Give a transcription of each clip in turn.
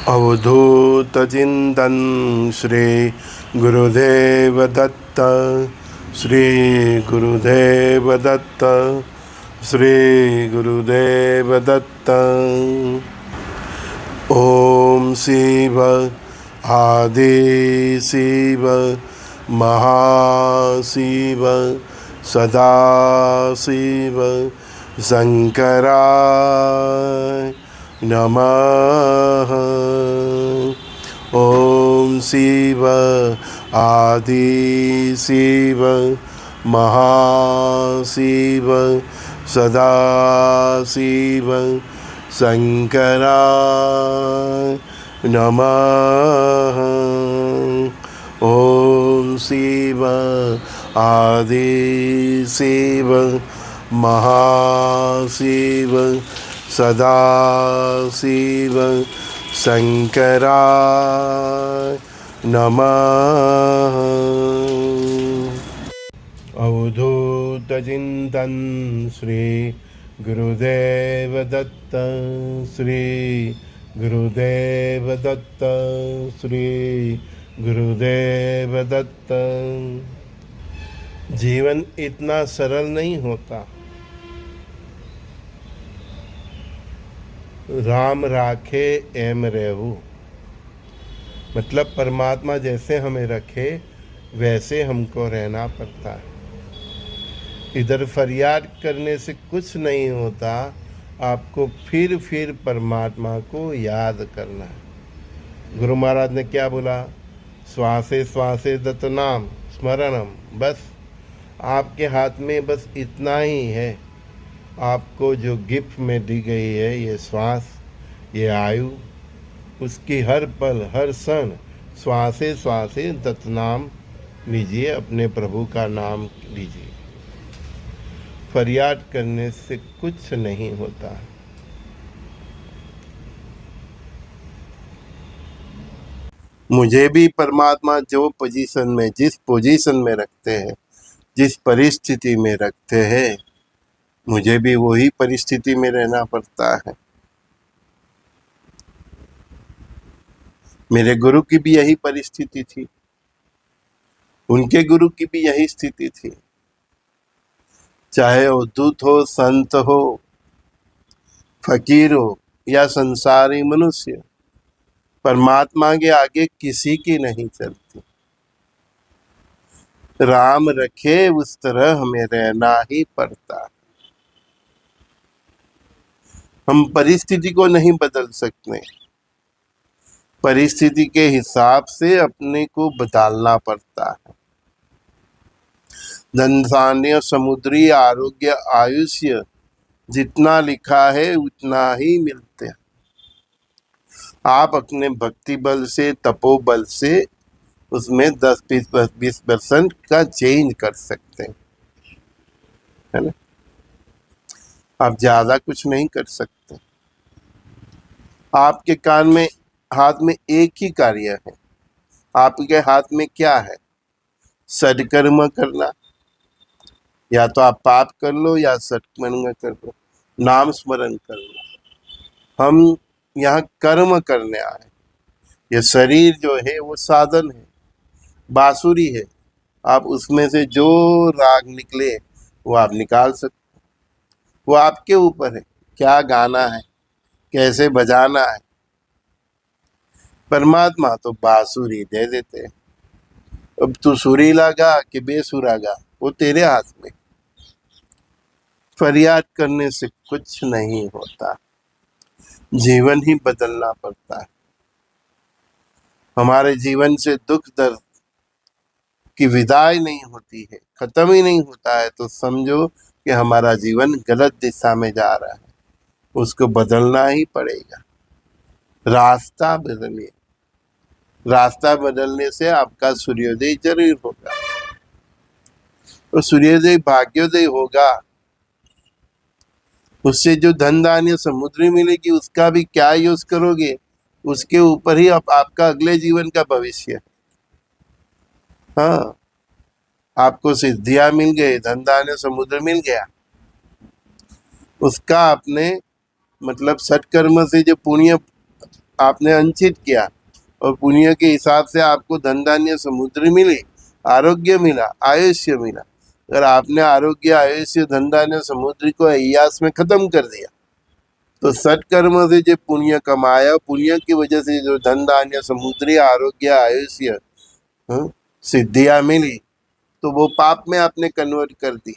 अवधूत चिंतन श्री गुरुदेव दत्त। श्री गुरुदेव दत्त। श्री गुरुदेव दत्त। ओम शिव आदि शिव महाशिव सदाशिव शंकराय नमः। ओम शिव आदि शिव महाशिव सदाशिव शंकराय नमः। ओम शिव आदि शिव महाशिव सदाशिव शंकराय नमः। अवधूत चिंतन श्री गुरुदेव दत्त। श्री गुरुदेव दत्त। श्री गुरुदेव दत्त। जीवन इतना सरल नहीं होता। राम राखे एम रेहू, मतलब परमात्मा जैसे हमें रखे वैसे हमको रहना पड़ता है। इधर फरियाद करने से कुछ नहीं होता, आपको फिर परमात्मा को याद करना है। गुरु महाराज ने क्या बोला? श्वासे श्वासे दत्त नाम स्मरणम। बस आपके हाथ में बस इतना ही है। आपको जो गिफ्ट में दी गई है, ये श्वास, ये आयु, उसकी हर पल हर क्षण श्वासे श्वासे दत्त नाम लीजिए, अपने प्रभु का नाम लीजिए। फरियाद करने से कुछ नहीं होता। मुझे भी परमात्मा जो पोजीशन में, जिस पोजीशन में रखते हैं, जिस परिस्थिति में रखते हैं, मुझे भी वही परिस्थिति में रहना पड़ता है। मेरे गुरु की भी यही परिस्थिति थी, उनके गुरु की भी यही स्थिति थी। चाहे अवधूत हो, संत हो, फकीर हो या संसारी मनुष्य, परमात्मा के आगे किसी की नहीं चलती। राम रखे उस तरह हमें रहना ही पड़ता। हम परिस्थिति को नहीं बदल सकते, परिस्थिति के हिसाब से अपने को बदलना पड़ता है। धन धान्य समुद्री आरोग्य आयुष्य जितना लिखा है उतना ही मिलते हैं। आप अपने भक्ति बल से, तपोबल से उसमें 10-20% का चेंज कर सकते हैं, है ना? आप ज्यादा कुछ नहीं कर सकते। आपके कान में, हाथ में एक ही कार्य है। आपके हाथ में क्या है? सत्कर्म करना। या तो आप पाप कर लो या सत्कर्म कर लो, नाम स्मरण कर लो। हम यहाँ कर्म करने आए। ये शरीर जो है वो साधन है, बांसुरी है। आप उसमें से जो राग निकले वो आप निकाल सकते। वो आपके ऊपर है, क्या गाना है, कैसे बजाना है। परमात्मा तो बांसुरी दे देते हैं। अब तू सुरीला गा कि बेसुरा गा, वो तेरे हाथ में। फरियाद करने से कुछ नहीं होता, जीवन ही बदलना पड़ता है। हमारे जीवन से दुख दर्द की विदाई नहीं होती है, खत्म ही नहीं होता है, तो समझो कि हमारा जीवन गलत दिशा में जा रहा है। उसको बदलना ही पड़ेगा। रास्ता बदलिए। रास्ता बदलने से आपका सूर्योदय जरूर होगा। और सूर्योदय भाग्योदय होगा, उससे जो धन धान्य समुद्री मिलेगी उसका भी क्या यूज करोगे, उसके ऊपर ही आपका अगले जीवन का भविष्य है। हाँ, आपको सिद्धियां मिल गई, धन धान्य समुद्र मिल गया, उसका आपने मतलब सत्कर्म से जो पुण्य आपने अंचित किया और पुण्य के हिसाब से आपको धन धान्य समुद्री मिली, आरोग्य मिला, आयुष्य मिला। अगर आपने आरोग्य, आयुष्य, धन धान्य समुद्री को अय्यास में खत्म कर दिया तो सत्कर्म से जो पुण्य कमाया, पुण्य की वजह से जो धन धान्य समुद्री, आरोग्य, आयुष्य, सिद्धियां मिली, तो वो पाप में आपने कन्वर्ट कर दी।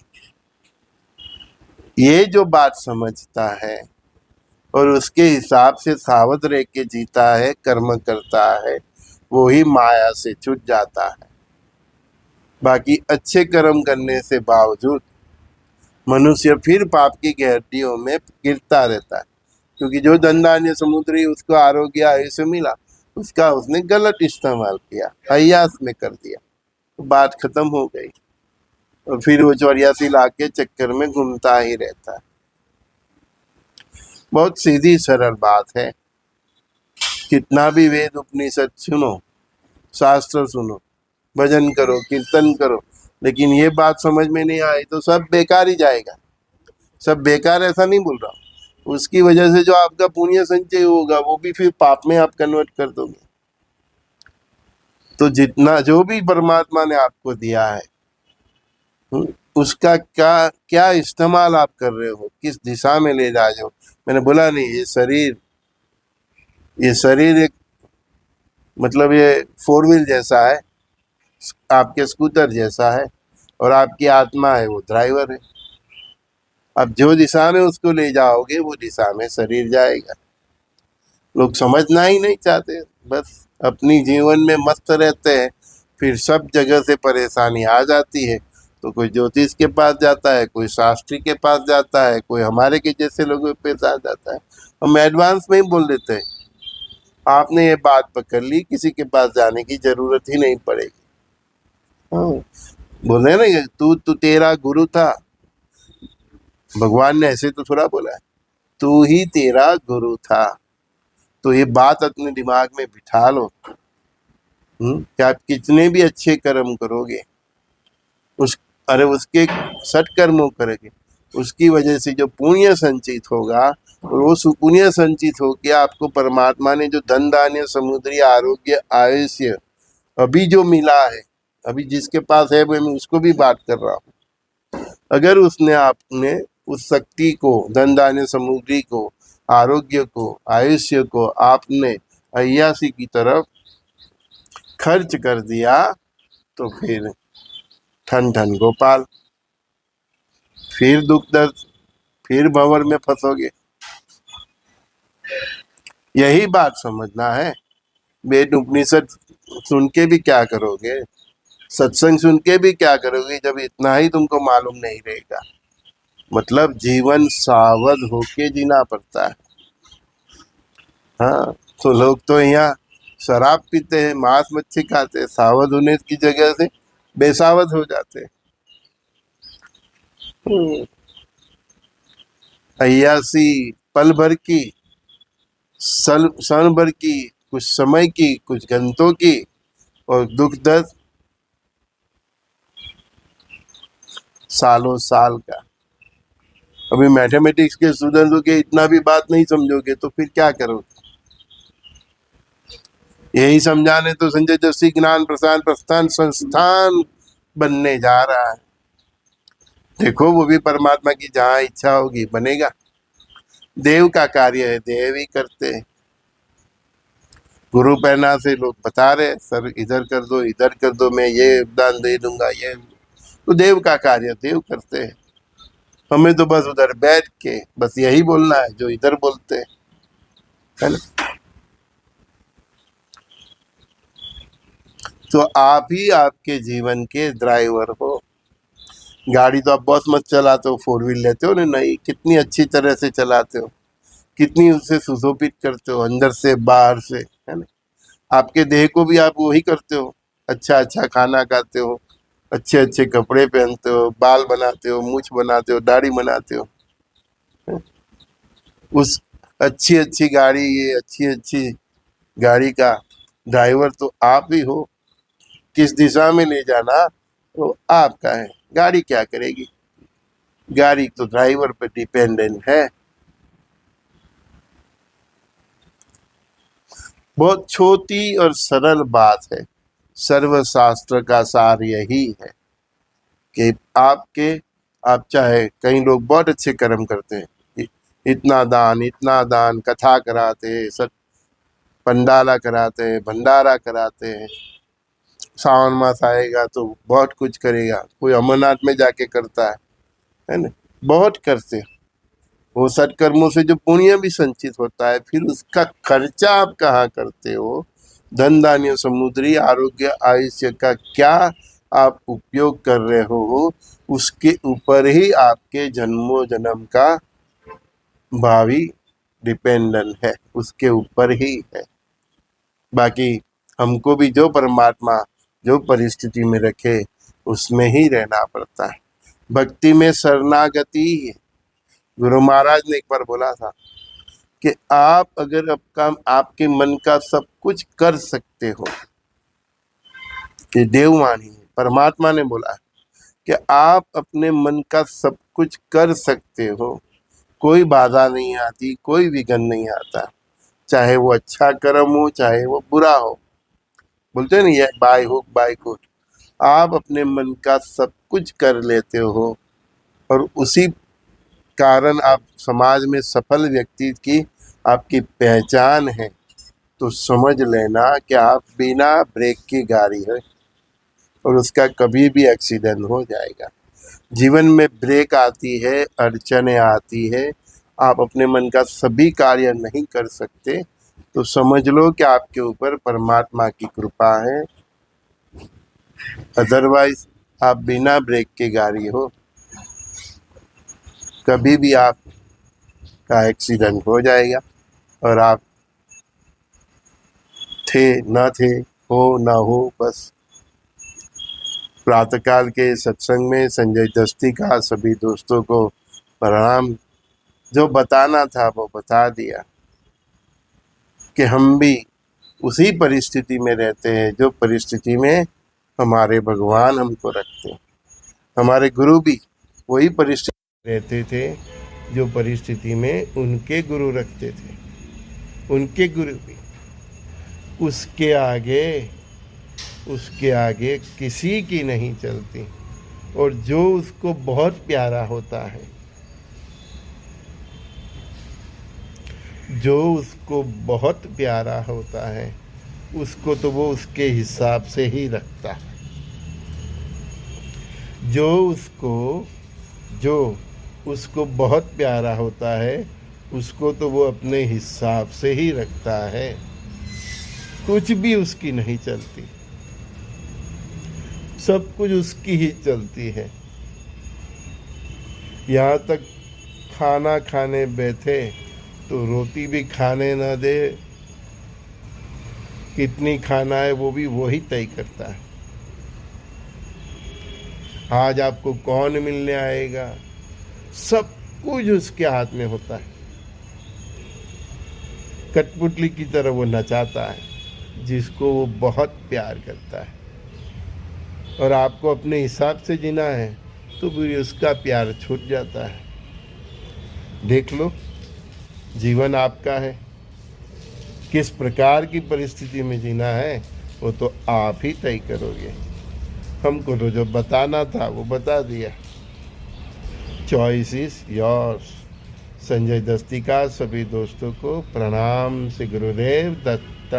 ये जो बात समझता है और उसके हिसाब से सावध रह के जीता है, कर्म करता है, वो ही माया से छूट जाता है। बाकी अच्छे कर्म करने से बावजूद मनुष्य फिर पाप की गहराइयों में गिरता रहता है, क्योंकि जो धन धान्य समुद्री उसको आरोग्य, आयुष्य मिला, उसका उसने गलत इस्तेमाल किया, अय्यास में कर दिया, तो बात खत्म हो गई। और फिर वो 84 लाख के चक्कर में घूमता ही रहता है। बहुत सीधी सरल बात है। कितना भी वेद उपनिषद सुनो, शास्त्र सुनो, भजन करो, कीर्तन करो, लेकिन ये बात समझ में नहीं आई तो सब बेकार ही जाएगा। सब बेकार ऐसा नहीं बोल रहा हूँ, उसकी वजह से जो आपका पुण्य संचय होगा वो भी फिर पाप में आप कन्वर्ट कर दोगे। तो जितना जो भी परमात्मा ने आपको दिया है, उसका क्या क्या इस्तेमाल आप कर रहे हो, किस दिशा में ले जा रहे हो। मैंने बोला नहीं, ये शरीर एक मतलब ये 4 व्हील जैसा है, आपके स्कूटर जैसा है, और आपकी आत्मा है वो ड्राइवर है। अब जो दिशा में उसको ले जाओगे वो दिशा में शरीर जाएगा। लोग समझना ही नहीं चाहते, बस अपनी जीवन में मस्त रहते हैं। फिर सब जगह से परेशानी आ जाती है, तो कोई ज्योतिष के पास जाता है, कोई शास्त्री के पास जाता है, कोई हमारे के जैसे लोगों के पास जाता है। हम एडवांस में ही बोल देते हैं, आपने ये बात पकड़ ली, किसी के पास जाने की जरूरत ही नहीं पड़ेगी। हाँ, बोले ना तू तेरा गुरु था, भगवान ने ऐसे तो थोड़ा बोला है, तू ही तेरा गुरु था। तो ये बात अपने दिमाग में बिठा लो कि आप कितने भी अच्छे कर्म करोगे, उसके सत्कर्मों करोगे, उसकी वजह से जो पुण्य संचित होगा, और वो सुपुण्य संचित होकर आपको परमात्मा ने जो धन धान्य समुद्री, आरोग्य, आयुष्य अभी जो मिला है, अभी जिसके पास है वो मैं उसको भी बात कर रहा हूँ। अगर उसने आपने उस शक्ति को, धन धान्य समुद्री को, आरोग्य को, आयुष्य को आपने अय्यासी की तरफ खर्च कर दिया, तो फिर ठन ठन गोपाल, फिर दुख दर्द, फिर भंवर में फंसोगे। यही बात समझना है। वेद उपनिषद सुन के भी क्या करोगे, सत्संग सुन के भी क्या करोगे, जब इतना ही तुमको मालूम नहीं रहेगा। मतलब जीवन सावध होके जीना पड़ता है। हाँ, तो लोग तो यहाँ शराब पीते हैं, मांस मच्छी खाते हैं, सावध होने की जगह से बेसावध हो जाते हैं। अय्यासी पल भर की, क्षण भर की, कुछ समय की, कुछ घंटों की, और दुख दर्द सालों साल का। अभी मैथमेटिक्स के स्टूडेंट्स के इतना भी बात नहीं समझोगे तो फिर क्या करोगे। यही समझाने तो संजय जोशी ज्ञान प्रसार प्रस्थान संस्थान बनने जा रहा है। देखो वो भी परमात्मा की जहाँ इच्छा होगी बनेगा। देव का कार्य है, देव ही करते हैं। गुरु प्रेरणा से लोग बता रहे सर इधर कर दो, इधर कर दो, मैं ये योगदान दे दूंगा, ये तो देव का कार्य देव करते हैं। हमें तो बस उधर बैठ के बस यही बोलना है जो इधर बोलते हैं, है ना। तो आप ही आपके जीवन के ड्राइवर हो। गाड़ी तो आप बस मत चलाते हो, 4 व्हील लेते हो ना, नहीं, कितनी अच्छी तरह से चलाते हो, कितनी उसे सुशोभित करते हो अंदर से बाहर से, है ना। आपके देह को भी आप वही करते हो, अच्छा अच्छा खाना खाते हो, अच्छे अच्छे कपड़े पहनते हो, बाल बनाते हो, मूछ बनाते हो, दाढ़ी बनाते हो। उस अच्छी अच्छी गाड़ी, ये अच्छी अच्छी गाड़ी का ड्राइवर तो आप ही हो। किस दिशा में ले जाना तो आपका है, गाड़ी क्या करेगी। गाड़ी तो ड्राइवर पर डिपेंडेंट है। बहुत छोटी और सरल बात है। सर्वशास्त्र का सार यही है कि आप चाहे, कई लोग बहुत अच्छे कर्म करते हैं, इतना दान, कथा कराते, सब पंडाला कराते हैं, भंडारा कराते हैं, सावन मास आएगा तो बहुत कुछ करेगा, कोई अमरनाथ में जाके करता है ना, बहुत करते हैं। वो सत्कर्मों से जो पुण्य भी संचित होता है, फिर उसका खर्चा आप कहाँ करते हो? धन धान्य समुद्री आरोग्य आयुष्य का क्या आप उपयोग कर रहे हो, उसके ऊपर ही आपके जन्मों जन्म का भावी डिपेंडेंट है, उसके ऊपर ही है। बाकी हमको भी जो परमात्मा जो परिस्थिति में रखे उसमें ही रहना पड़ता है। भक्ति में शरणागति है। गुरु महाराज ने एक बार बोला था कि आप अगर आपके मन का सब कुछ कर सकते हो, कि देववाणी है, परमात्मा ने बोला कि आप अपने मन का सब कुछ कर सकते हो, कोई बाधा नहीं आती, कोई विघ्न नहीं आता, चाहे वो अच्छा कर्म हो चाहे वो बुरा हो। बोलते हैं ना, ये बाय हुक बाय क्रूक, आप अपने मन का सब कुछ कर लेते हो और उसी कारण आप समाज में सफल व्यक्ति की आपकी पहचान है। तो समझ लेना कि आप बिना ब्रेक की गाड़ी है और उसका कभी भी एक्सीडेंट हो जाएगा। जीवन में ब्रेक आती है, अड़चने आती है, आप अपने मन का सभी कार्य नहीं कर सकते, तो समझ लो कि आपके ऊपर परमात्मा की कृपा है। अदरवाइज आप बिना ब्रेक के गाड़ी हो, कभी भी आपका एक्सीडेंट हो जाएगा। और आप थे न थे, हो न हो, बस प्रातःकाल के सत्संग में संजय दस्ती का सभी दोस्तों को प्रणाम। जो बताना था वो बता दिया कि हम भी उसी परिस्थिति में रहते हैं जो परिस्थिति में हमारे भगवान हमको रखते हैं। हमारे गुरु भी वही परिस्थिति रहते थे जो परिस्थिति में उनके गुरु रखते थे। उनके गुरु भी उसके आगे किसी की नहीं चलती। और जो उसको बहुत प्यारा होता है, जो उसको बहुत प्यारा होता है, उसको तो वो उसके हिसाब से ही रखता है। जो उसको बहुत प्यारा होता है, उसको तो वो अपने हिसाब से ही रखता है, कुछ भी उसकी नहीं चलती, सब कुछ उसकी ही चलती है। यहाँ तक खाना खाने बैठे तो रोटी भी खाने न दे, कितनी खाना है वो भी वही तय करता है। आज आपको कौन मिलने आएगा, सब कुछ उसके हाथ में होता है। कठपुतली की तरह वो नचाता है जिसको वो बहुत प्यार करता है। और आपको अपने हिसाब से जीना है तो भी उसका प्यार छूट जाता है। देख लो, जीवन आपका है, किस प्रकार की परिस्थिति में जीना है वो तो आप ही तय करोगे। हमको तो जो बताना था वो बता दिया। Choice is yours. संजय दस्ती का सभी दोस्तों को प्रणाम से गुरुदेव दत्त।